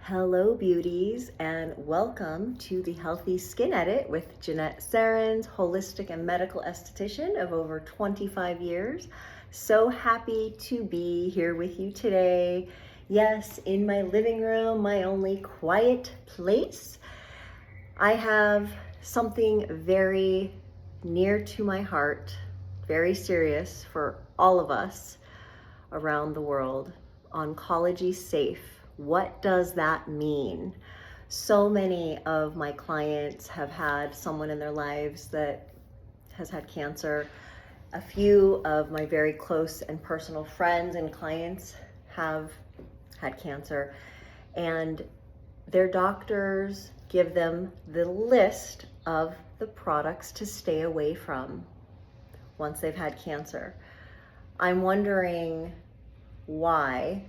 Hello beauties, and welcome to the Healthy Skin Edit with Jenette, holistic and medical esthetician of over 25 years. So happy to be here with you today. Yes, in my living room, my only quiet place. I have something very near to my heart, very serious for all of us around the world. Oncology-Safe. What does that mean? So many of my clients have had someone in their lives that has had cancer. A few of my very close and personal friends and clients have had cancer, and their doctors give them the list of the products to stay away from once they've had cancer. I'm wondering why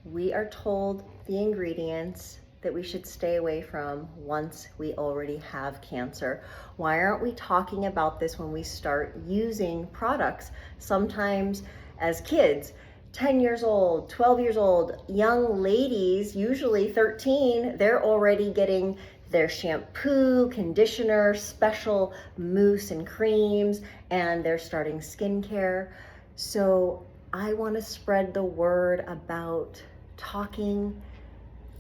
we are told the ingredients that we should stay away from once we already have cancer. Why aren't we talking about this when we start using products? Sometimes as kids, 10 years old, 12 years old, young ladies, usually 13, they're already getting their shampoo, conditioner, special mousse and creams, and they're starting skincare. So I want to spread the word about talking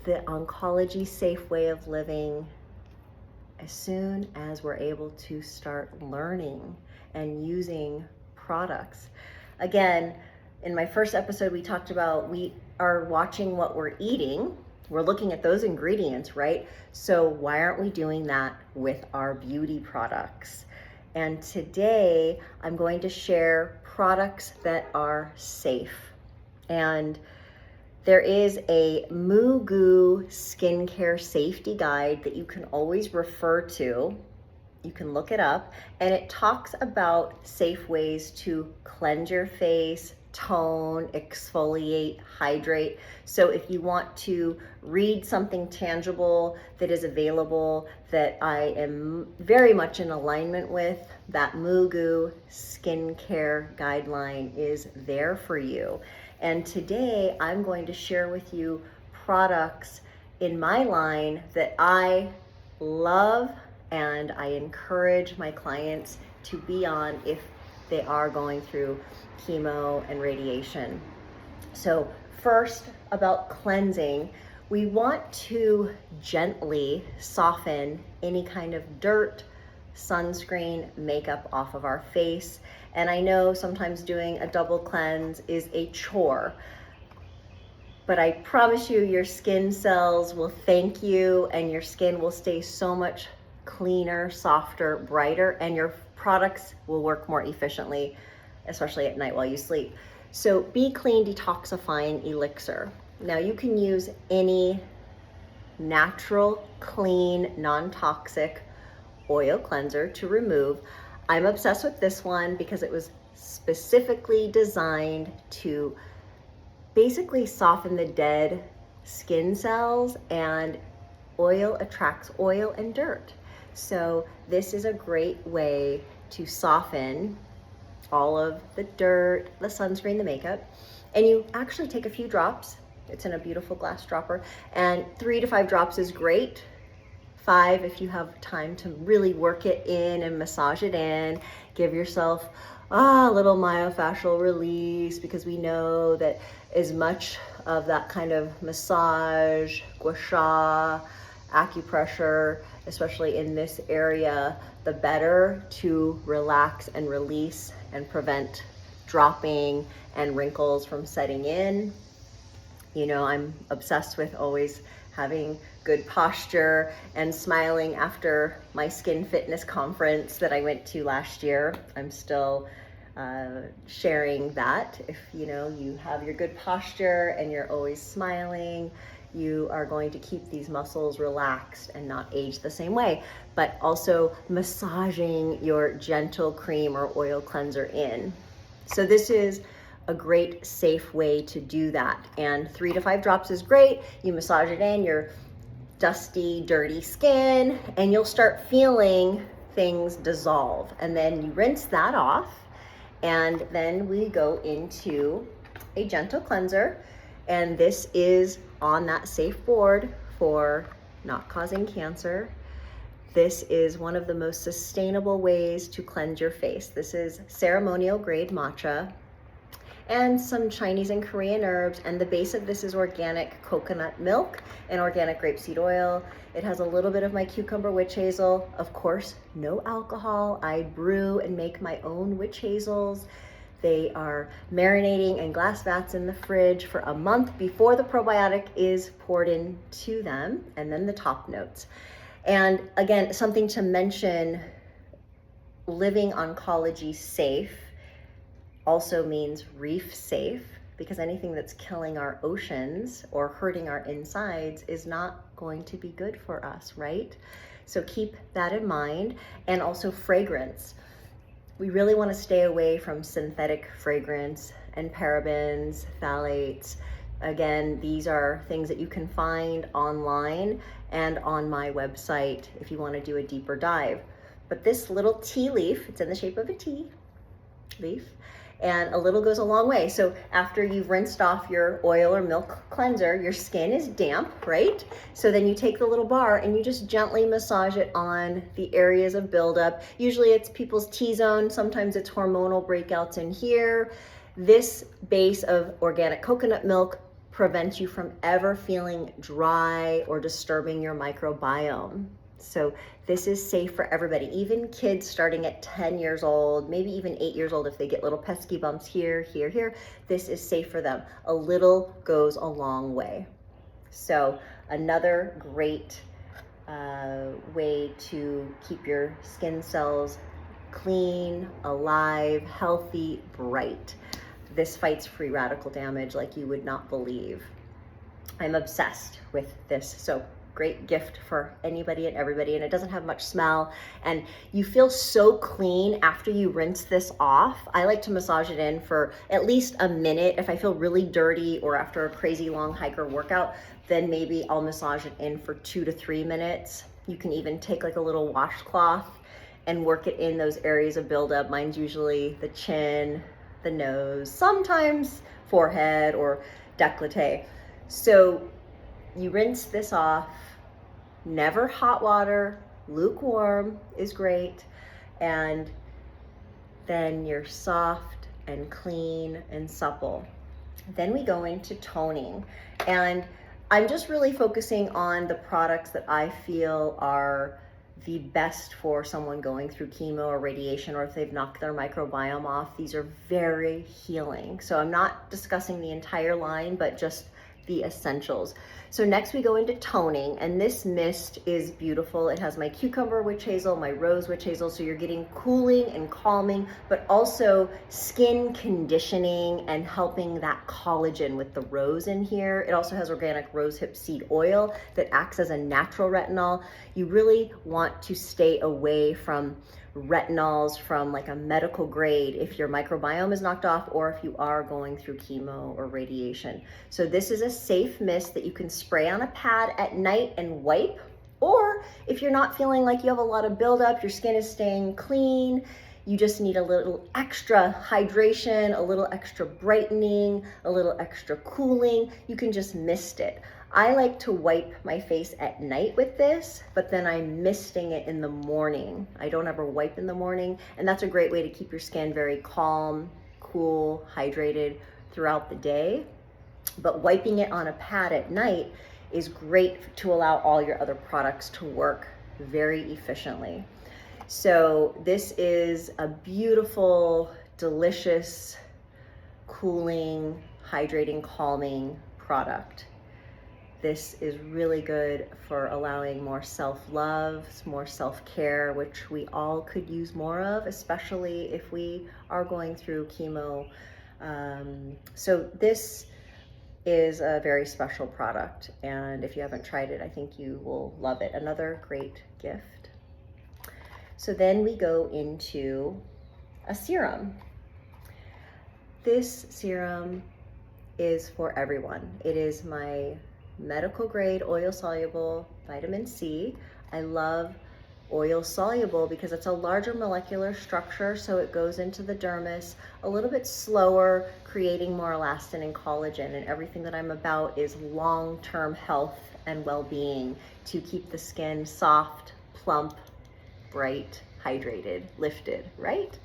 the oncology-safe way of living as soon as we're able to start learning and using products. Again, in my first episode, we talked about we are watching what we're eating. We're looking at those ingredients, right? So why aren't we doing that with our beauty products? And today I'm going to share products that are safe. And there is a Mugu skincare safety guide that you can always refer to. You can look it up, and it talks about safe ways to cleanse your face, tone, exfoliate, hydrate. So if you want to read something tangible that is available that I am very much in alignment with, that Mugu skincare guideline is there for you. And today I'm going to share with you products in my line that I love and I encourage my clients to be on if they are going through chemo and radiation. So first, about cleansing, we want to gently soften any kind of dirt, sunscreen, makeup off of our face. And I know sometimes doing a double cleanse is a chore, but I promise you your skin cells will thank you and your skin will stay so much cleaner, softer, brighter, and your products will work more efficiently, especially at night while you sleep. So Be Clean Detoxifying Elixir. Now you can use any natural, clean, non-toxic oil cleanser to remove. I'm obsessed with this one because it was specifically designed to basically soften the dead skin cells, and oil attracts oil and dirt. So this is a great way to soften all of the dirt, the sunscreen, the makeup. And you actually take a few drops. It's in a beautiful glass dropper, and 3 to 5 drops is great. 5 if you have time to really work it in and massage it in. Give yourself a little myofascial release, because we know that as much of that kind of massage, gua sha, acupressure, especially in this area, the better to relax and release and prevent dropping and wrinkles from setting in. You know, I'm obsessed with always having good posture and smiling after my skin fitness conference that I went to last year. I'm still sharing that. If you have your good posture and you're always smiling, you are going to keep these muscles relaxed and not age the same way. But also massaging your gentle cream or oil cleanser in. So this is a great safe way to do that. And 3 to 5 drops is great. You massage it in your dusty, dirty skin, and you'll start feeling things dissolve. And then you rinse that off, and then we go into a gentle cleanser. And this is on that safe board for not causing cancer. This is one of the most sustainable ways to cleanse your face. This is ceremonial grade matcha and some Chinese and Korean herbs, and the base of this is organic coconut milk and organic grapeseed oil. It has a little bit of my cucumber witch hazel. Of course, no alcohol. I brew and make my own witch hazels. They are marinating in glass vats in the fridge for a month before the probiotic is poured into them, and then the top notes. And again, something to mention, living oncology-safe also means reef safe, because anything that's killing our oceans or hurting our insides is not going to be good for us, right? So keep that in mind. And also fragrance. We really want to stay away from synthetic fragrance and parabens, phthalates. Again, these are things that you can find online and on my website if you want to do a deeper dive. But this little tea leaf, it's in the shape of a tea leaf, and a little goes a long way. So after you've rinsed off your oil or milk cleanser, your skin is damp, right? So then you take the little bar and you just gently massage it on the areas of buildup. Usually it's people's T-zone, sometimes it's hormonal breakouts in here. This base of organic coconut milk prevents you from ever feeling dry or disturbing your microbiome. So this is safe for everybody, even kids starting at 10 years old, maybe even 8 years old if they get little pesky bumps here, here, here. This is safe for them. A little goes a long way. So another great way to keep your skin cells clean, alive, healthy, bright. This fights free radical damage like you would not believe. I'm obsessed with this. So great gift for anybody and everybody, and it doesn't have much smell, and you feel so clean after you rinse this off. I like to massage it in for at least a minute. If I feel really dirty or after a crazy long hike or workout, then maybe I'll massage it in for 2 to 3 minutes. You can even take like a little washcloth and work it in those areas of buildup. Mine's usually the chin, the nose, sometimes forehead or décolleté. So you rinse this off, never hot water, lukewarm is great, and then you're soft and clean and supple. Then we go into toning, and I'm just really focusing on the products that I feel are the best for someone going through chemo or radiation, or if they've knocked their microbiome off. These are very healing. So I'm not discussing the entire line, but just the essentials. So next we go into toning, and this mist is beautiful. It has my cucumber witch hazel, my rose witch hazel, so you're getting cooling and calming, but also skin conditioning and helping that collagen with the rose in here. It also has organic rosehip seed oil that acts as a natural retinol. You really want to stay away from retinols from like a medical grade if your microbiome is knocked off or if you are going through chemo or radiation. So this is a safe mist that you can spray on a pad at night and wipe, or if you're not feeling like you have a lot of buildup, your skin is staying clean, you just need a little extra hydration, a little extra brightening, a little extra cooling, you can just mist it. I like to wipe my face at night with this, but then I'm misting it in the morning. I don't ever wipe in the morning, and that's a great way to keep your skin very calm, cool, hydrated throughout the day. But wiping it on a pad at night is great to allow all your other products to work very efficiently. So this is a beautiful, delicious, cooling, hydrating, calming product. This is really good for allowing more self-love, more self-care, which we all could use more of, especially if we are going through chemo. So this is a very special product, and if you haven't tried it, I think you will love it. Another great gift. So then we go into a serum. This serum is for everyone. It is my medical grade oil soluble vitamin C. I love oil soluble because it's a larger molecular structure, so it goes into the dermis a little bit slower, creating more elastin and collagen, and everything that I'm about is long-term health and well-being to keep the skin soft, plump, bright, hydrated, lifted, right?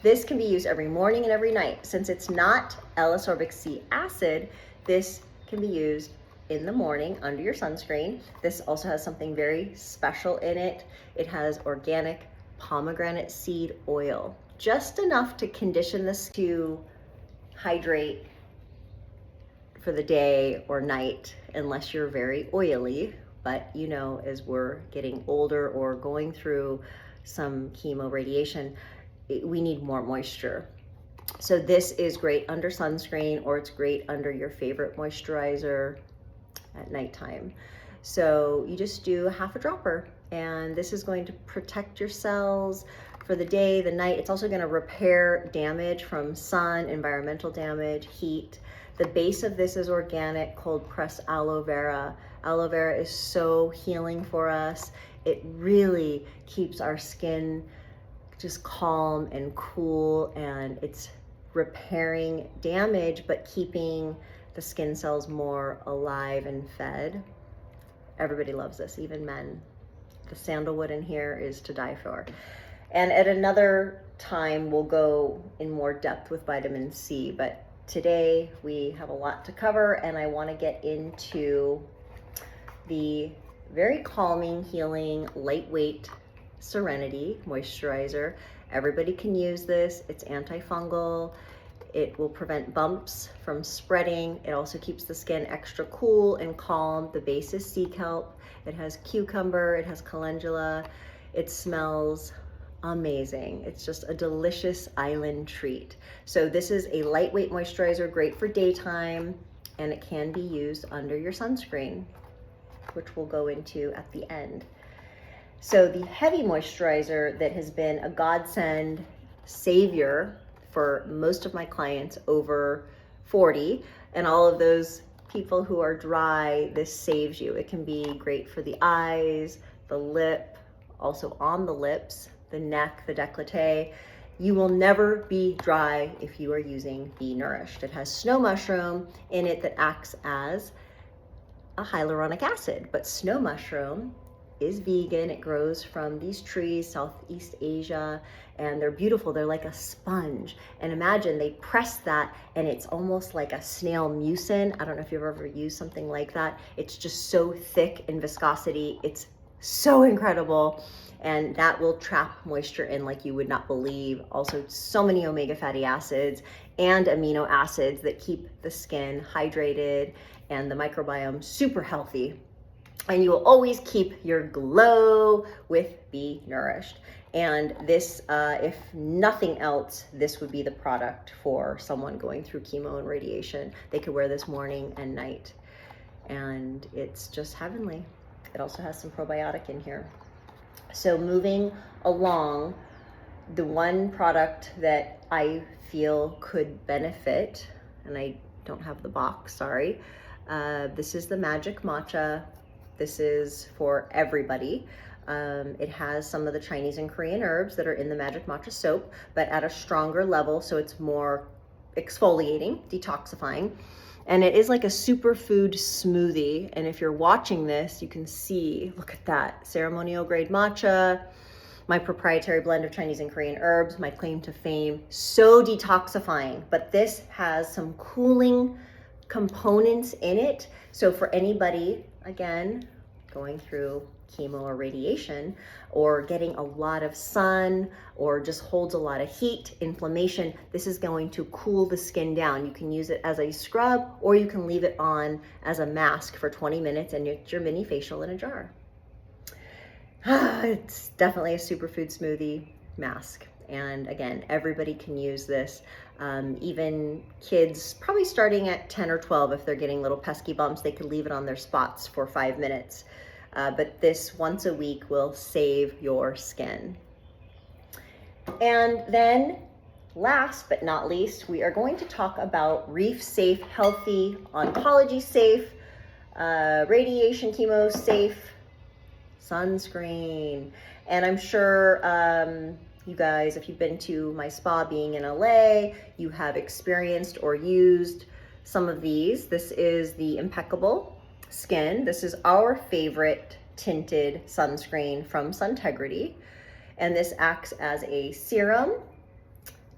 This can be used every morning and every night. Since it's not L-ascorbic C acid, this can be used in the morning under your sunscreen. This also has something very special in it. It has organic pomegranate seed oil, just enough to condition this to hydrate for the day or night, unless you're very oily. But you know, as we're getting older or going through some chemo radiation, we need more moisture. So this is great under sunscreen, or it's great under your favorite moisturizer at nighttime. So you just do half a dropper, and this is going to protect your cells for the day, the night. It's also going to repair damage from sun, environmental damage, heat. The base of this is organic cold pressed aloe vera. Aloe vera is so healing for us. It really keeps our skin just calm and cool, and it's repairing damage but keeping the skin cells more alive and fed. Everybody loves this, even men. The sandalwood in here is to die for. And at another time, we'll go in more depth with vitamin C, but today we have a lot to cover, and I want to get into the very calming, healing, lightweight Serenity moisturizer. Everybody can use this. It's antifungal. It will prevent bumps from spreading. It also keeps the skin extra cool and calm. The base is sea kelp. It has cucumber. It has calendula. It smells amazing. It's just a delicious island treat. So this is a lightweight moisturizer, great for daytime, and it can be used under your sunscreen, which we'll go into at the end. So the heavy moisturizer that has been a godsend savior for most of my clients over 40, and all of those people who are dry, this saves you. It can be great for the eyes, the lip, also on the lips, the neck, the décolleté. You will never be dry if you are using Be Nourished. It has snow mushroom in it that acts as a hyaluronic acid, but snow mushroom is vegan. It grows from these trees, Southeast Asia, and they're beautiful. They're like a sponge. And imagine they press that and it's almost like a snail mucin. I don't know if you've ever used something like that. It's just so thick in viscosity. It's so incredible. And that will trap moisture in like you would not believe. Also, so many omega fatty acids and amino acids that keep the skin hydrated and the microbiome super healthy. And you will always keep your glow with Be Nourished. And this, if nothing else, this would be the product for someone going through chemo and radiation. They could wear this morning and night, and it's just heavenly. It also has some probiotic in here. So moving along, the one product that I feel could benefit, and I don't have the box, sorry. This is the Magic Matcha. This is for everybody. It has some of the Chinese and Korean herbs that are in the Magic Matcha soap, but at a stronger level, so it's more exfoliating, detoxifying. And it is like a superfood smoothie. And if you're watching this, you can see, look at that, ceremonial grade matcha, my proprietary blend of Chinese and Korean herbs, my claim to fame, so detoxifying. But this has some cooling components in it. So for anybody, again, going through chemo or radiation, or getting a lot of sun, or just holds a lot of heat, inflammation, this is going to cool the skin down. You can use it as a scrub, or you can leave it on as a mask for 20 minutes and get your mini facial in a jar. It's definitely a superfood smoothie mask. And again, everybody can use this. Even kids, probably starting at 10 or 12, if they're getting little pesky bumps, they could leave it on their spots for 5 minutes. But this once a week will save your skin. And then last but not least, we are going to talk about Reef Safe, Healthy, Oncology-Safe, Radiation Chemo Safe sunscreen. And I'm sure you guys, if you've been to my spa being in LA, you have experienced or used some of these. This is the Impeccable Skin. This is our favorite tinted sunscreen from Suntegrity. And this acts as a serum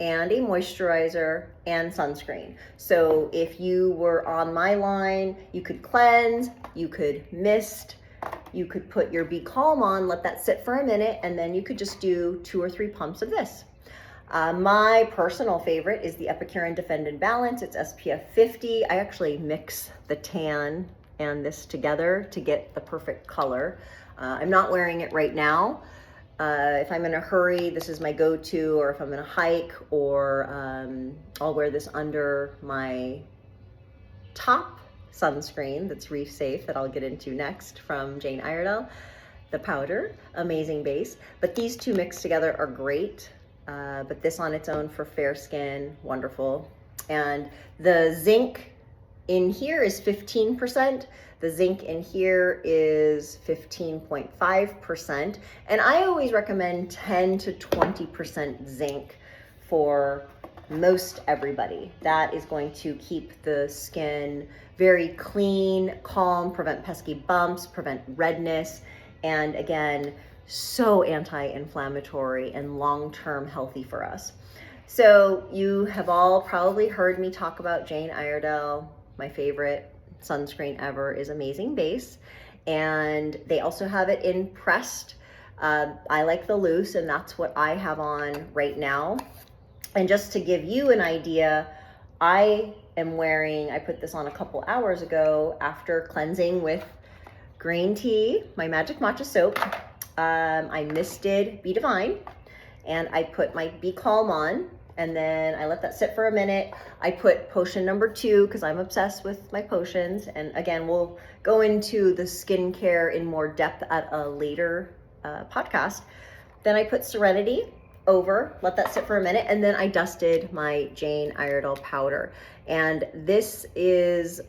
and a moisturizer and sunscreen. So if you were on my line, you could cleanse, you could mist, you could put your Be Calm on, let that sit for a minute, and then you could just do 2 or 3 pumps of this. My personal favorite is the Epicurean Defend and Balance. It's SPF 50. I actually mix the tan and this together to get the perfect color. I'm not wearing it right now. If I'm in a hurry, this is my go-to, or if I'm in a hike, or I'll wear this under my top sunscreen that's reef safe that I'll get into next from Jane Iredale, the powder, amazing base. But these two mixed together are great, but this on its own for fair skin, wonderful. And the zinc in here is 15%. The zinc in here is 15.5%. And I always recommend 10 to 20% zinc for most everybody. That is going to keep the skin very clean, calm, prevent pesky bumps, prevent redness, and again, so anti-inflammatory and long-term healthy for us. So you have all probably heard me talk about Jane Iredale. My favorite sunscreen ever is Amazing Base, and they also have it in pressed. I like the loose, and that's what I have on right now. And just to give you an idea, I put this on a couple hours ago after cleansing with green tea, my magic matcha soap. I misted Be Divine, and I put my Be Calm on, and then I let that sit for a minute. I put potion number 2 because I'm obsessed with my potions. And again, we'll go into the skincare in more depth at a later podcast. Then I put Serenity over, let that sit for a minute, and then I dusted my Jane Iredale powder. And this is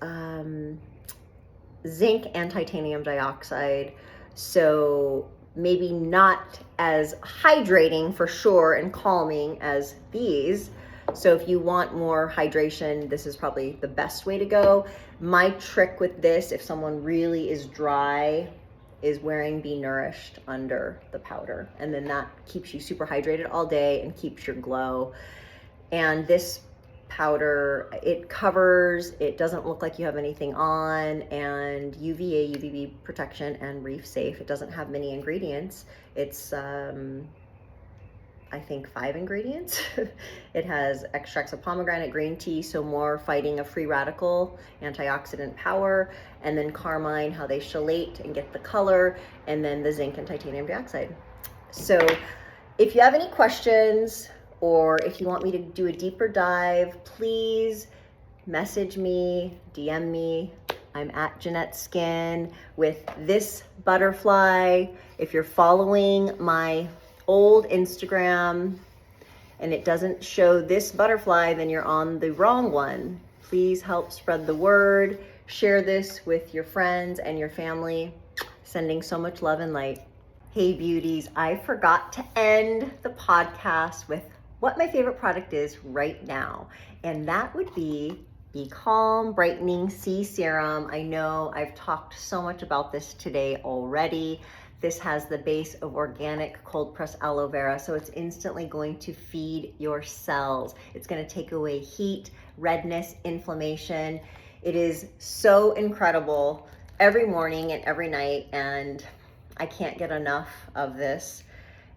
zinc and titanium dioxide. So maybe not as hydrating for sure and calming as these. So if you want more hydration, this is probably the best way to go. My trick with this, if someone really is dry, is wearing Be Nourished under the powder. And then that keeps you super hydrated all day and keeps your glow. And this powder, it covers, it doesn't look like you have anything on, and UVA, UVB protection, and reef safe. It doesn't have many ingredients. It's I think 5 ingredients. It has extracts of pomegranate, green tea, so more fighting of free radical, antioxidant power, and then carmine, how they chelate and get the color, and then the zinc and titanium dioxide. So if you have any questions, or if you want me to do a deeper dive, please message me, DM me. I'm at Jenette Skin with this butterfly. If you're following my old Instagram and it doesn't show this butterfly, then you're on the wrong one. Please help spread the word. Share this with your friends and your family. Sending so much love and light. Hey beauties, I forgot to end the podcast with what my favorite product is right now, and that would be Be Calm Brightening C Serum. I know I've talked so much about this today already. This has the base of organic cold pressed aloe vera, so it's instantly going to feed your cells. It's going to take away heat, redness, inflammation. It is so incredible every morning and every night, and I can't get enough of this.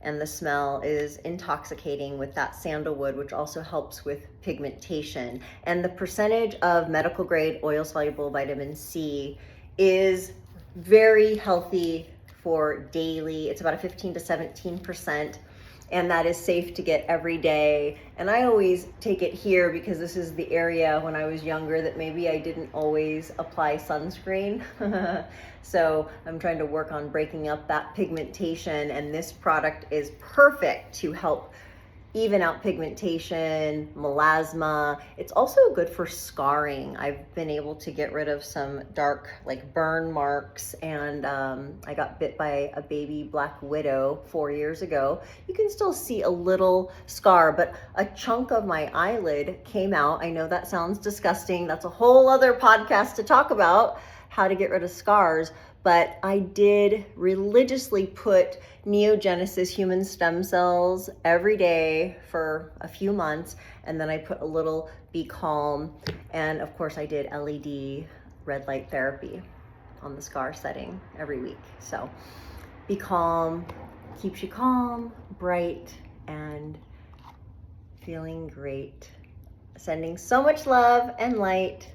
And the smell is intoxicating with that sandalwood, which also helps with pigmentation. And the percentage of medical grade oil soluble vitamin C is very healthy for daily. It's about a 15 to 17%, and that is safe to get every day. And I always take it here because this is the area when I was younger that maybe I didn't always apply sunscreen. So I'm trying to work on breaking up that pigmentation, and this product is perfect to help even out pigmentation, melasma. It's also good for scarring. I've been able to get rid of some dark like burn marks, and I got bit by a baby black widow 4 years ago. You can still see a little scar, but a chunk of my eyelid came out. I know that sounds disgusting. That's a whole other podcast to talk about how to get rid of scars, but I did religiously put Neogenesis human stem cells every day for a few months, and then I put a little Be Calm, and of course I did LED red light therapy on the scar setting every week. So Be Calm keeps you calm, bright, and feeling great. Sending so much love and light.